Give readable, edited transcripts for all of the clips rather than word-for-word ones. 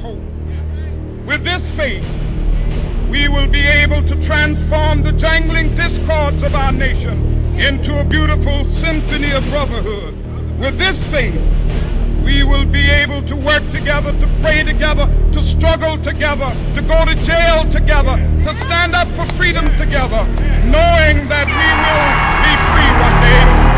hope. With this faith, we will be able to transform the jangling discords of our nation into a beautiful symphony of brotherhood. With this faith, we will be able to work together, to pray together, to struggle together, to go to jail together, to stand up for freedom together, knowing that we will be free one day.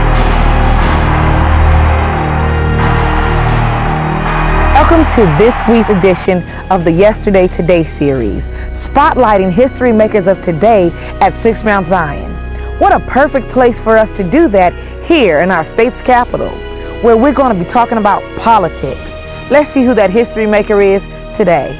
Welcome to this week's edition of the Yesterday Today series, spotlighting history makers of today at 6 Mount Zion. What a perfect place for us to do that here in our state's capital, where we're going to be talking about politics. Let's see who that history maker is today.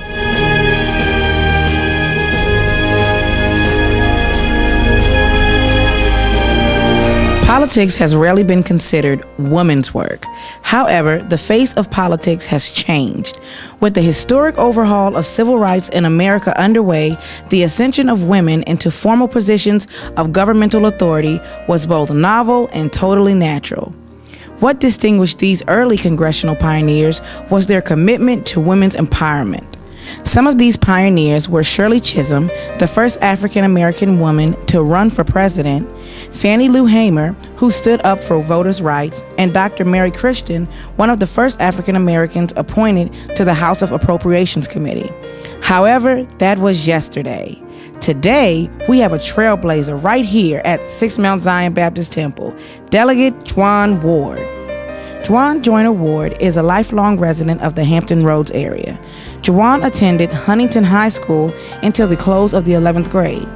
Politics has rarely been considered women's work. However, the face of politics has changed. With the historic overhaul of civil rights in America underway, the ascension of women into formal positions of governmental authority was both novel and totally natural. What distinguished these early congressional pioneers was their commitment to women's empowerment. Some of these pioneers were Shirley Chisholm, the first African-American woman to run for president, Fannie Lou Hamer, who stood up for voters' rights, and Dr. Mary Christian, one of the first African-Americans appointed to the House of Appropriations Committee. However, that was yesterday. Today, we have a trailblazer right here at 6 Mount Zion Baptist Temple, Delegate Jeion Ward. Jeion Joyner Ward is a lifelong resident of the Hampton Roads area. Jeion attended Huntington High School until the close of the 11th grade.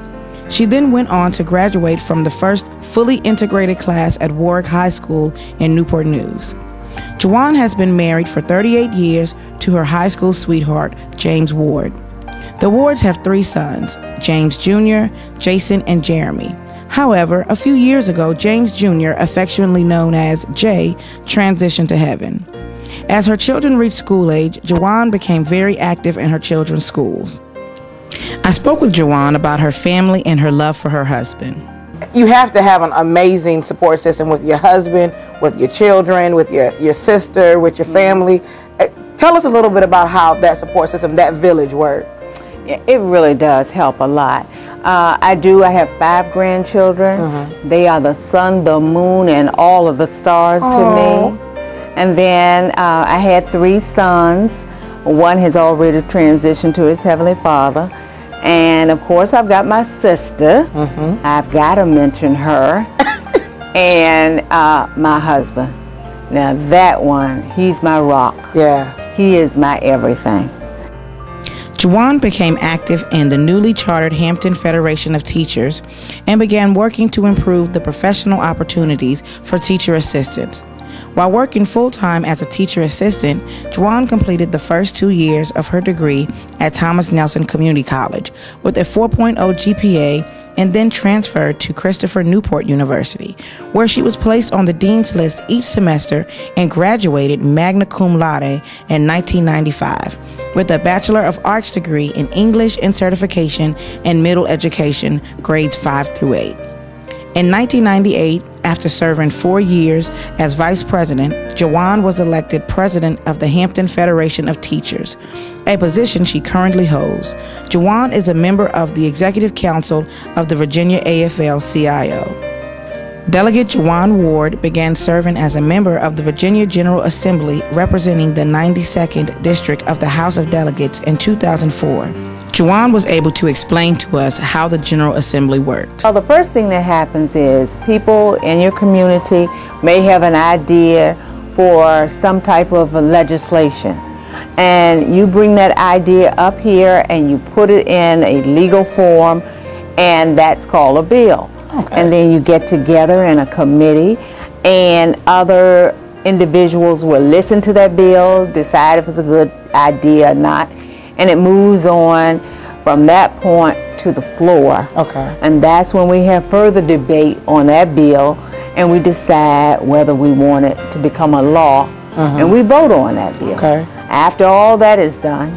She then went on to graduate from the first fully integrated class at Warwick High School in Newport News. Jeion has been married for 38 years to her high school sweetheart, James Ward. The Wards have 3 sons, James Jr., Jason, and Jeremy. However, a few years ago, James Jr., affectionately known as Jay, transitioned to heaven. As her children reached school age, Jeion became very active in her children's schools. I spoke with Jeion about her family and her love for her husband. You have to have an amazing support system with your husband, with your children, with your sister, with your family. Tell us a little bit about how that support system, that village works. It really does help a lot. I have 5 grandchildren. They are the sun, the moon, and all of the stars to me. And then I had 3 sons. One has already transitioned to his Heavenly Father. And of course, I've got my sister. I've got to mention her. And my husband. Now that one, he's my rock. Yeah. He is my everything. Jeion became active in the newly chartered Hampton Federation of Teachers and began working to improve the professional opportunities for teacher assistants. While working full-time as a teacher assistant, Jeion completed the first 2 years of her degree at Thomas Nelson Community College with a 4.0 GPA and then transferred to Christopher Newport University, where she was placed on the Dean's List each semester and graduated magna cum laude in 1995 with a Bachelor of Arts degree in English and Certification in Middle Education, grades 5 through 8. In 1998, after serving 4 years as Vice President, Jeion was elected President of the Hampton Federation of Teachers, a position she currently holds. Jeion is a member of the Executive Council of the Virginia AFL-CIO. Delegate Jeion Ward began serving as a member of the Virginia General Assembly representing the 92nd District of the House of Delegates in 2004. Jeion was able to explain to us how the General Assembly works. Well, the first thing that happens is people in your community may have an idea for some type of legislation. And you bring that idea up here and you put it in a legal form, and that's called a bill. Okay. And then you get together in a committee, and other individuals will listen to that bill, decide if it's a good idea or not, and it moves on from that point to the floor. Okay. And that's when we have further debate on that bill, and we decide whether we want it to become a law, and we vote on that bill. Okay. After all that is done,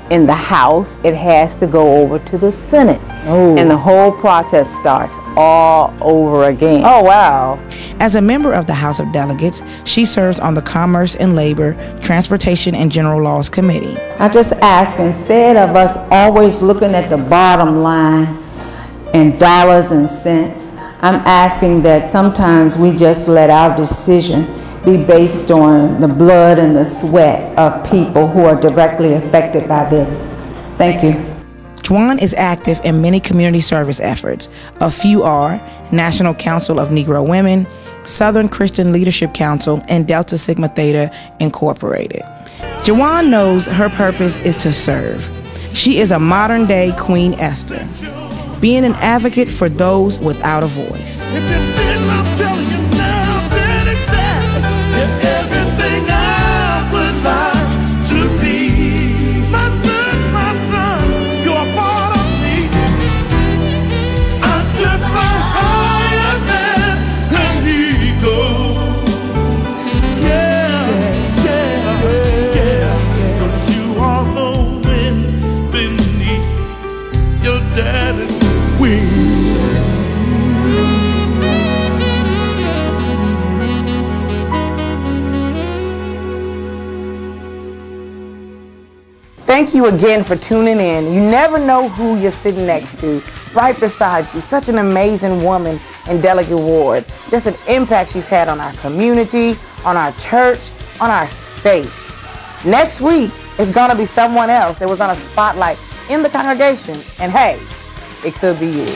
in the House, it has to go over to the Senate. Oh. And the whole process starts all over again. Oh, wow. As a member of the House of Delegates, she serves on the Commerce and Labor, Transportation and General Laws Committee. I just ask, instead of us always looking at the bottom line and dollars and cents, I'm asking that sometimes we just let our decision be based on the blood and the sweat of people who are directly affected by this. Thank you. Jeion is active in many community service efforts. A few are National Council of Negro Women, Southern Christian Leadership Council, and Delta Sigma Theta Incorporated. Jeion knows her purpose is to serve. She is a modern-day Queen Esther, being an advocate for those without a voice. If you didn't, I'm telling you now, you're everything I would like to be. My son, you're a part of me. I took my higher than an eagle. Yeah. 'Cause you are the wind beneath your daddy's wings. Thank you again for tuning in. You never know who you're sitting next to, right beside you. Such an amazing woman in Delegate Ward. Just an impact she's had on our community, on our church, on our state. Next week, it's going to be someone else that we're going to spotlight in the congregation. And hey, it could be you.